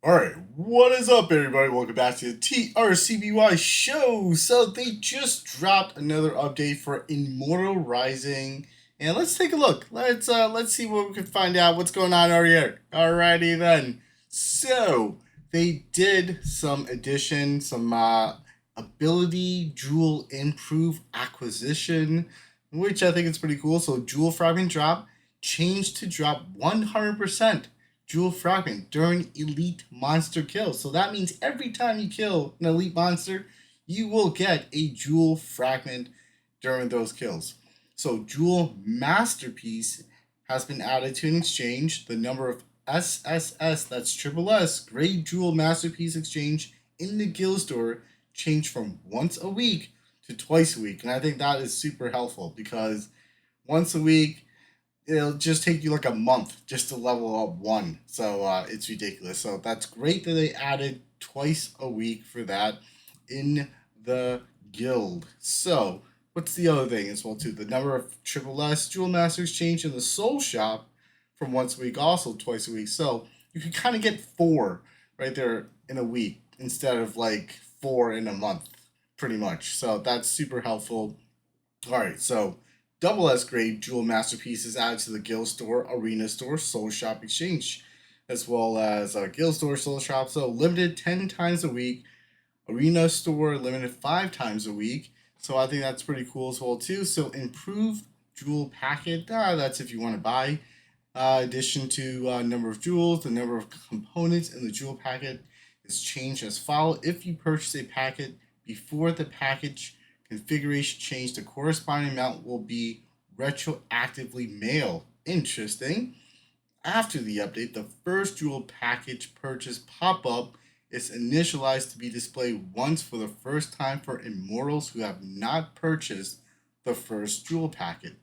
Alright, what is up, everybody? Welcome back to the TRCBY show. So, they just dropped another update for Immortal Rising. And let's take a look. Let's see what we can find out what's going on over here. Alrighty then. So, they did some addition, some ability jewel improve acquisition, which I think is pretty cool. So, jewel fragment drop changed to drop 100% jewel fragment during elite monster kills. So that means every time you kill an elite monster, you will get a jewel fragment during those kills. So jewel masterpiece has been added to an exchange. The number of SSS, that's triple S, grade jewel masterpiece exchange in the guild store changed from once a week to twice a week. And I think that is super helpful because once a week it'll just take you like a month just to level up one. So it's ridiculous. So that's great that they added twice a week for that in the guild. So what's the other thing as well too? The number of triple S Jewel Master Exchange in the Soul Shop from once a week, also twice a week. So you can kind of get four right there in a week instead of like four in a month, pretty much. So that's super helpful. All right, so double S grade jewel masterpieces added to the Guild Store, Arena Store, Soul Shop Exchange, as well as Guild Store, Soul Shop. So limited 10 times a week, Arena Store limited 5 times a week. So I think that's pretty cool as well too. So improved jewel packet. That's if you want to buy. Addition to number of jewels, the number of components in the jewel packet is changed as follows. If you purchase a packet before the package configuration change, the corresponding amount will be retroactively mailed. Interesting. After the update, the first jewel package purchase pop up is initialized to be displayed once for the first time for immortals who have not purchased the first jewel packet.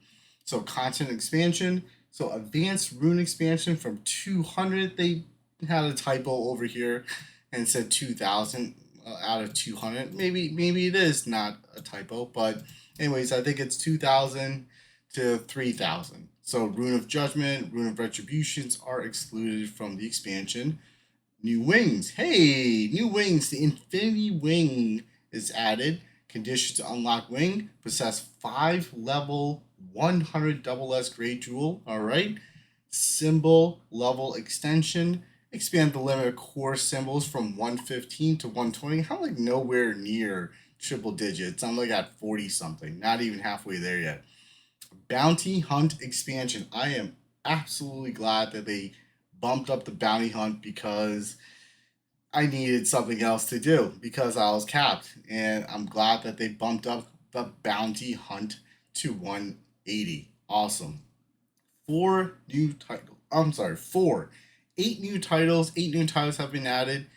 So, content expansion. So, advanced rune expansion from 200. They had a typo over here and said 2000 out of 200. Maybe it is not a typo, but anyways, I think it's 2000 to 3000. So Rune of Judgment, Rune of Retributions are excluded from the expansion. New wings. Hey, new wings. The Infinity Wing is added. Condition to unlock wing. Possess 5 level 100 double S grade jewel. All right. Symbol level extension. Expand the limit of core symbols from 115 to 120. I'm like nowhere near triple digits. I'm like at 40 something. Not even halfway there yet. Bounty Hunt expansion. I am absolutely glad that they bumped up the bounty hunt because I needed something else to do because I was capped. And I'm glad that they bumped up the bounty hunt to 180. Awesome. Four new titles. I'm sorry, four. Eight new titles. Eight new titles have been added.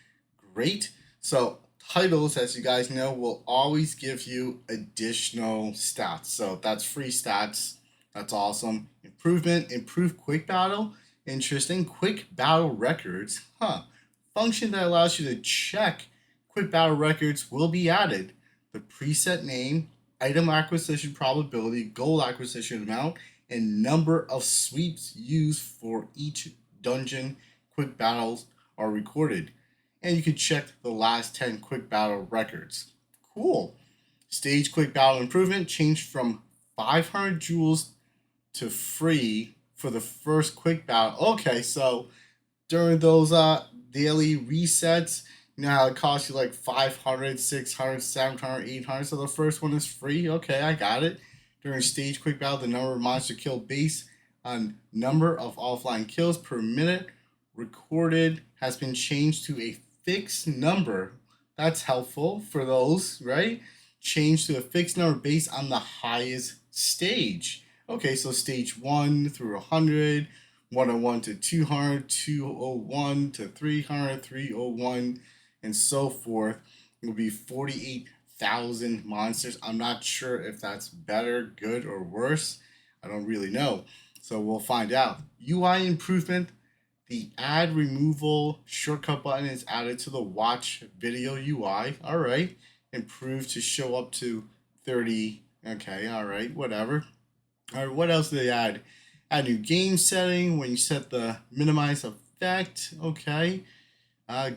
Great. So titles, as you guys know, will always give you additional stats. So that's free stats. That's awesome. Improvement, improved quick battle. Interesting. Quick battle records. Huh. Function that allows you to check quick battle records will be added. The preset name, item acquisition probability, gold acquisition amount, and number of sweeps used for each dungeon quick battles are recorded. And you can check the last 10 quick battle records. Cool. Stage quick battle improvement changed from 500 jewels to free for the first quick battle. Okay, so during those daily resets, you know how it costs you like 500, 600, 700, 800. So the first one is free. Okay, I got it. During stage quick battle, the number of monster kill based on number of offline kills per minute recorded has been changed to a fixed number. That's helpful for those, right? Changed to a fixed number based on the highest stage. Okay, so stage 1 through 100, 101 to 200, 201 to 300, 301, and so forth. It will be 48,000 monsters. I'm not sure if that's better, good, or worse. I don't really know. So we'll find out. UI improvement. The add removal shortcut button is added to the watch video UI. All right. Improved to show up to 30. Okay, all right, whatever. All right, what else did they add? Add new game setting when you set the minimize effect. Okay.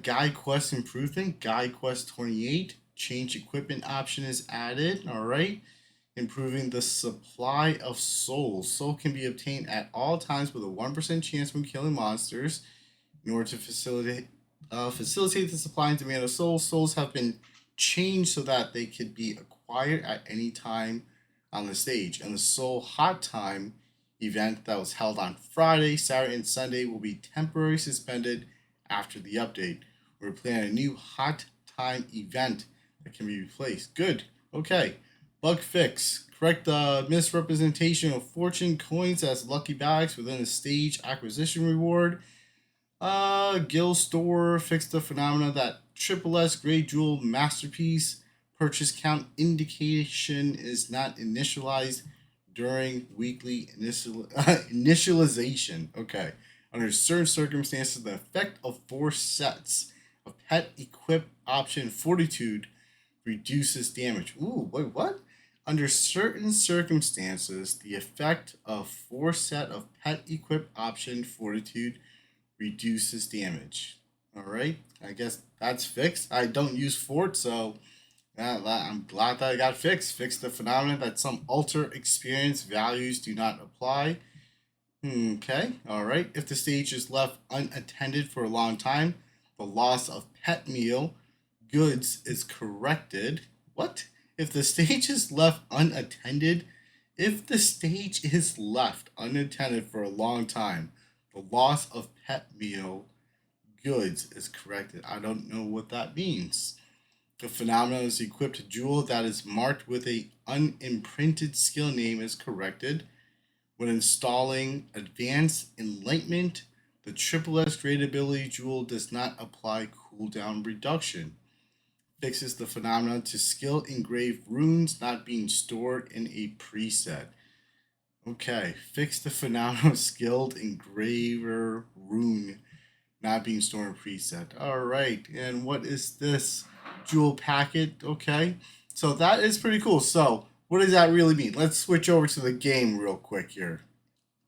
Guide quest improvement, guide quest 28. Change equipment option is added. All right. Improving the supply of souls. Soul can be obtained at all times with a 1% chance when killing monsters. In order to facilitate the supply and demand of souls, souls have been changed so that they could be acquired at any time on the stage. And the Soul Hot Time event that was held on Friday, Saturday, and Sunday will be temporarily suspended after the update. We're planning a new Hot Time event that can be replaced. Good. Okay. Bug fix. Correct the misrepresentation of fortune coins as lucky bags within the stage acquisition reward. Guild Store fixed the phenomena that Triple S Grey Jewel Masterpiece purchase count indication is not initialized during weekly initialization. Okay. Under certain circumstances, the effect of 4 sets of pet equip option Fortitude reduces damage. Ooh, wait, what? Under certain circumstances, the effect of 4 set of pet equip option Fortitude reduces damage. All right, I guess that's fixed. I don't use Fort, so I'm glad that I got fixed. Fixed the phenomenon that some alter experience values do not apply. Okay, all right. If the stage is left unattended for a long time, the loss of pet meal goods is corrected. What? If the stage is left unattended, if the stage is left unattended for a long time, the loss of pet meal goods is corrected. I don't know what that means. The phenomenon is equipped jewel that is marked with a unimprinted skill name is corrected. When installing Advanced Enlightenment, the Triple S Great Ability Jewel does not apply cooldown reduction. Fixes the phenomenon to skill engraved runes not being stored in a preset. Okay, fix the phenomenon of skilled engraver rune not being stored in preset. All right, and what is this jewel packet? Okay, so that is pretty cool. So what does that really mean? Let's switch over to the game real quick here.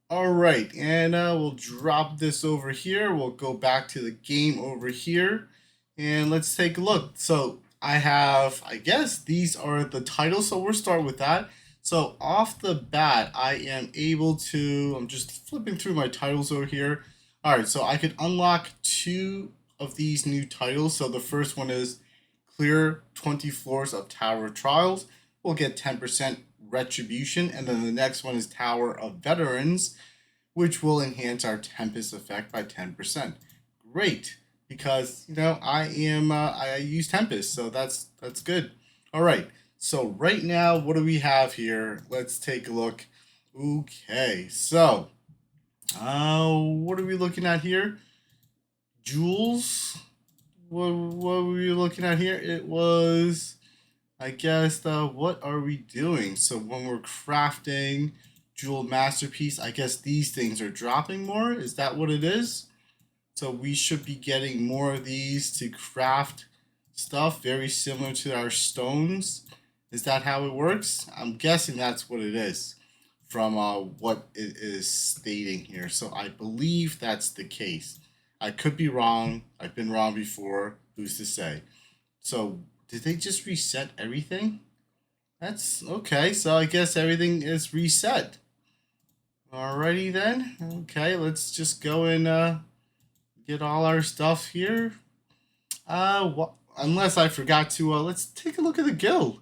All right, and we'll drop this over here. We'll go back to the game over here, and let's take a look. So I have, I guess these are the titles, so we'll start with that. So off the bat, I am able to, I'm just flipping through my titles over here. All right, so I could unlock 2 of these new titles. So the first one is clear 20 floors of Tower of Trials. We'll get 10% retribution, and then the next one is Tower of Veterans, which will enhance our Tempest effect by 10%. Great, because I use Tempest, so that's good. All right, so right now, what do we have here? Let's take a look. Okay, so what are we looking at here? Jewels. What were we looking at here? It was, I guess, what are we doing? So when we're crafting Jewel Masterpiece, I guess these things are dropping more. Is that what it is? So we should be getting more of these to craft stuff very similar to our stones. Is that how it works? I'm guessing that's what it is from what it is stating here. So I believe that's the case. I could be wrong. I've been wrong before. Who's to say? So did they just reset everything? That's okay. So I guess everything is reset. Alrighty then. Okay, let's just go and get all our stuff here. Unless I forgot to, let's take a look at the guild.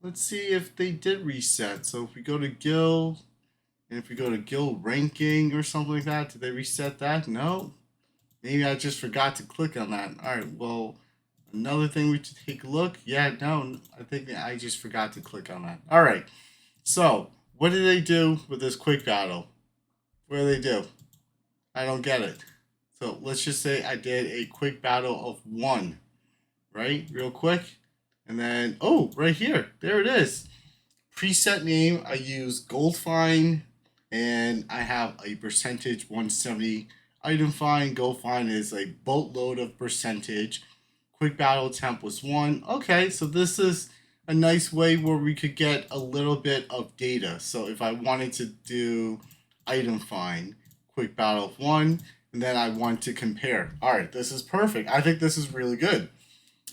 Let's see if they did reset. So if we go to guild, and if we go to guild ranking or something like that, did they reset that? No. Maybe I just forgot to click on that. All right, well, another thing we should take a look. Yeah, no, I think I just forgot to click on that. All right, so what did they do with this quick battle? What do they do? I don't get it. So let's just say I did a quick battle of 1, right? Real quick. And then, oh, right here. There it is. Preset name, I use Gold Find, and I have a percentage 170. Item Find, Gold Find is a boatload of percentage. Quick battle temp was 1. Okay, so this is a nice way where we could get a little bit of data. So if I wanted to do item find, quick battle of 1, and then I want to compare. All right, this is perfect. I think this is really good.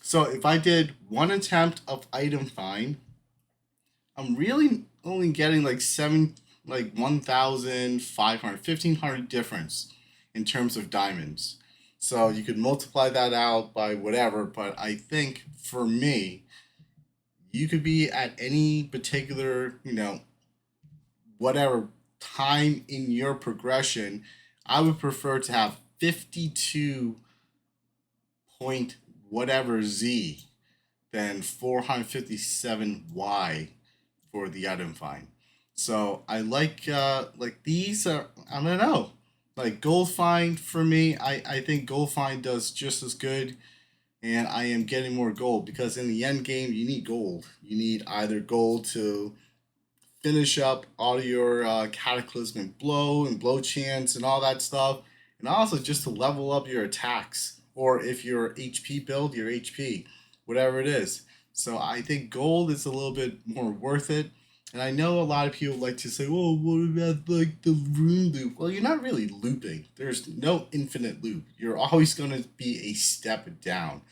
So if I did one attempt of item find, I'm really only getting like 1,500, 1,500 difference in terms of diamonds. So you could multiply that out by whatever, but I think for me, you could be at any particular, whatever time in your progression. I would prefer to have 52 point whatever Z than 457Y for the item find. So I like these are, I don't know, like gold find for me. I think gold find does just as good, and I am getting more gold because in the end game you need gold. You need either gold to finish up all your cataclysmic blow and blow chance and all that stuff, and also just to level up your attacks, or if you're HP build, your HP, whatever it is. So I think gold is a little bit more worth it. And I know a lot of people like to say, "Oh, what about like the rune loop?" Well, you're not really looping. There's no infinite loop. You're always going to be a step down.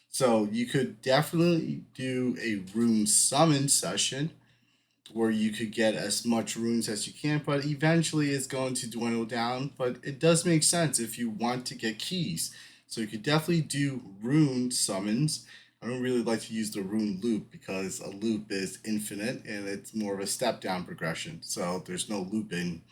So you could definitely do a rune summon session where you could get as much runes as you can, but eventually it's going to dwindle down. But it does make sense if you want to get keys. So you could definitely do rune summons. I don't really like to use the rune loop because a loop is infinite and it's more of a step down progression. So there's no looping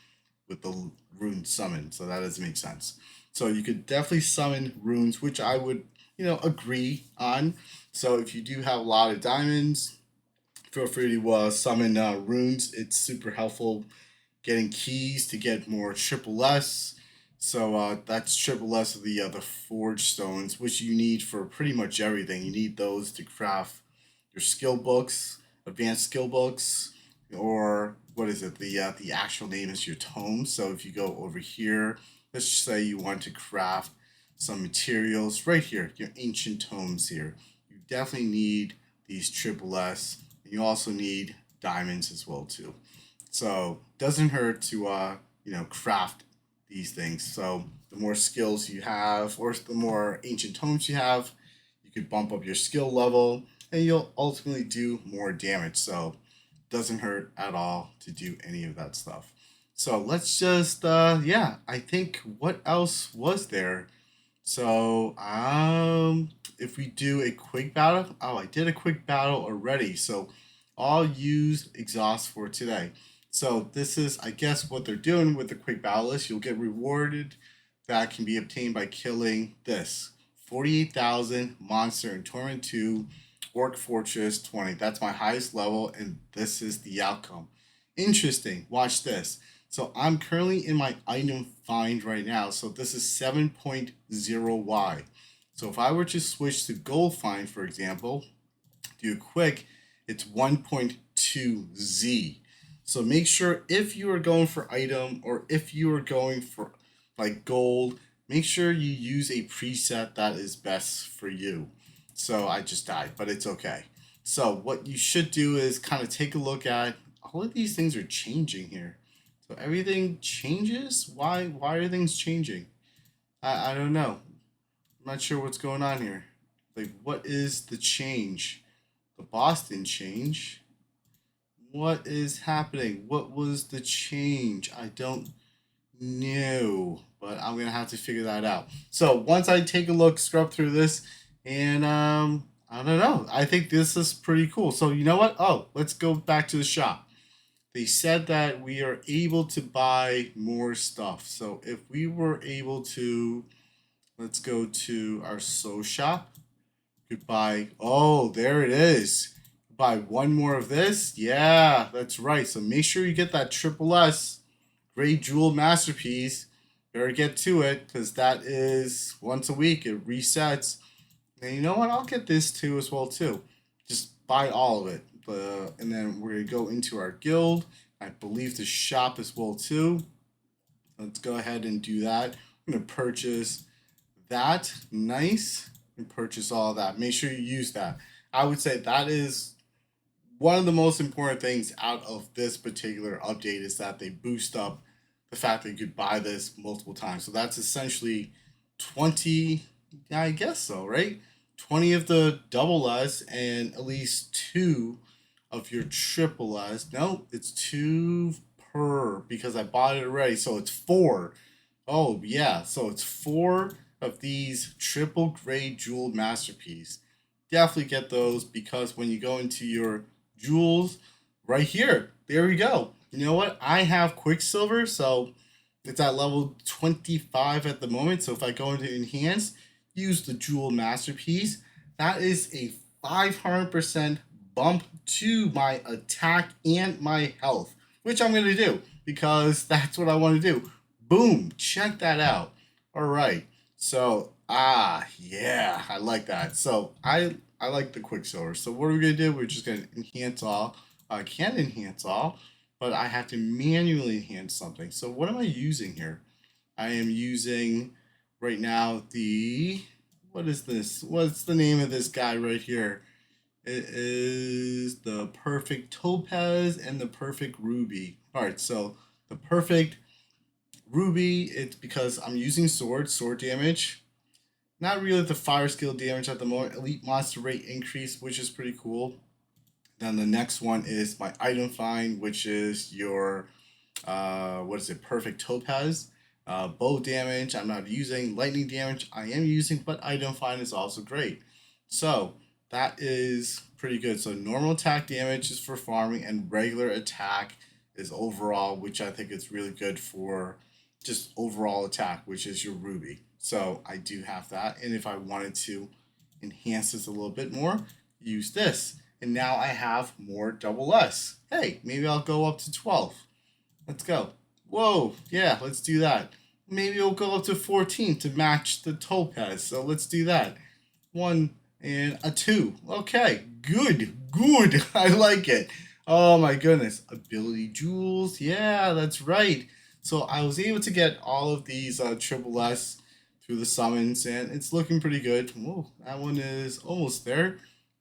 with the rune summon. So that doesn't make sense. So you could definitely summon runes, which I would, agree on. So if you do have a lot of diamonds, feel free to summon runes. It's super helpful getting keys to get more triple S. So that's triple S of the forge stones, which you need for pretty much everything. You need those to craft your skill books, advanced skill books, or what is it? The actual name is your tome. So if you go over here, let's just say you want to craft some materials right here, your ancient tomes here. You definitely need these triple S. You also need diamonds as well too. So doesn't hurt to craft these things. So the more skills you have, or the more ancient tomes you have, you could bump up your skill level, and you'll ultimately do more damage. So doesn't hurt at all to do any of that stuff. So let's just I think what else was there? So if we do a quick battle, oh, I did a quick battle already. So I'll use exhaust for today. So this is, I guess, what they're doing with the quick battle is you'll get rewarded that can be obtained by killing this 48,000 monster in Torment 2 Orc Fortress 20. That's my highest level, and this is the outcome. Interesting. Watch this. So I'm currently in my item find right now. So this is 7.0Y. So if I were to switch to gold find, for example, do quick, it's 1.2Z. So make sure if you are going for item or if you are going for like gold, make sure you use a preset that is best for you. So I just died, but it's okay. So what you should do is kind of take a look at all of these things are changing here. So everything changes. Why are things changing? I don't know. I'm not sure what's going on here. Like what is the change? The Boston change. What is happening? What was the change? I don't know, but I'm gonna have to figure that out. So once I take a look, scrub through this, and I don't know. I think this is pretty cool. So you know what? Oh, let's go back to the shop. They said that we are able to buy more stuff. So if we were able to, let's go to our soul shop. Could buy, oh, there it is. Buy one more of this. Yeah, that's right. So make sure you get that triple S Great Jewel Masterpiece. Better get to it because that is once a week. It resets. And you know what? I'll get this too as well too. Just buy all of it. And then we're gonna go into our guild. I believe the shop as well too. Let's go ahead and do that. I'm gonna purchase that. Nice. And purchase all of that. Make sure you use that. I would say that is one of the most important things out of this particular update is that they boost up the fact that you could buy this multiple times. So that's essentially 20, yeah, I guess so, right? 20 of the double S and at least two of your triple S. No, it's two per because I bought it already. So it's four. Oh, yeah. So it's four of these triple grade jeweled masterpiece. Definitely get those because when you go into your jewels, right here, there we go. You know what? I have Quicksilver, so it's at level 25 at the moment. So if I go into enhance, use the jewel masterpiece, that is a 500% bump to my attack and my health, which I'm going to do because that's what I want to do. Boom, check that out. All right. So, yeah, I like that. So, I like the Quicksilver. So, what are we going to do? We're just going to enhance all. I can enhance all, but I have to manually enhance something. So, what am I using here? I am using right now what is this? What's the name of this guy right here? It is the perfect topaz and the perfect ruby. All right, so the perfect ruby, it's because I'm using sword damage. Not really the fire skill damage at the moment. Elite monster rate increase, which is pretty cool. Then the next one is my item find, which is your what is it? Perfect topaz. Bow damage I'm not using. Lightning damage I am using, but item find is also great. So that is pretty good. So normal attack damage is for farming, and regular attack is overall, which I think is really good for just overall attack, which is your ruby. So I do have that, and if I wanted to enhance this a little bit more, use this. And now I have more double S. Hey, maybe I'll go up to 12. Let's go. Whoa, yeah, let's do that. Maybe we'll go up to 14 to match the topaz. So let's do that. One and a two. Okay, good. I like it. Oh my goodness. Ability jewels. Yeah, that's right. So I was able to get all of these triple S through the summons, and it's looking pretty good. Whoa, that one is almost there.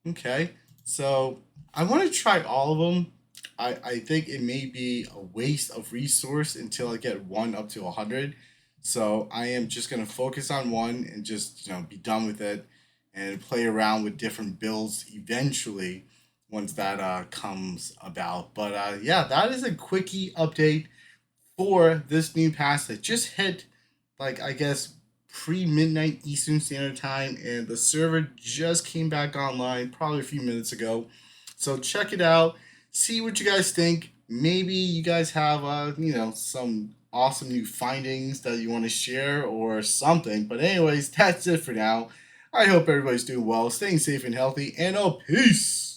Okay, so I want to try all of them. I think it may be a waste of resource until I get one up to 100. So I am just going to focus on one and just, be done with it and play around with different builds eventually once that comes about. But yeah, that is a quickie update for this new pass that just hit, like, I guess, pre midnight Eastern Standard Time, and the server just came back online probably a few minutes ago. So check it out, see what you guys think. Maybe you guys have, some awesome new findings that you want to share or something. But, anyways, that's it for now. I hope everybody's doing well, staying safe and healthy, and peace.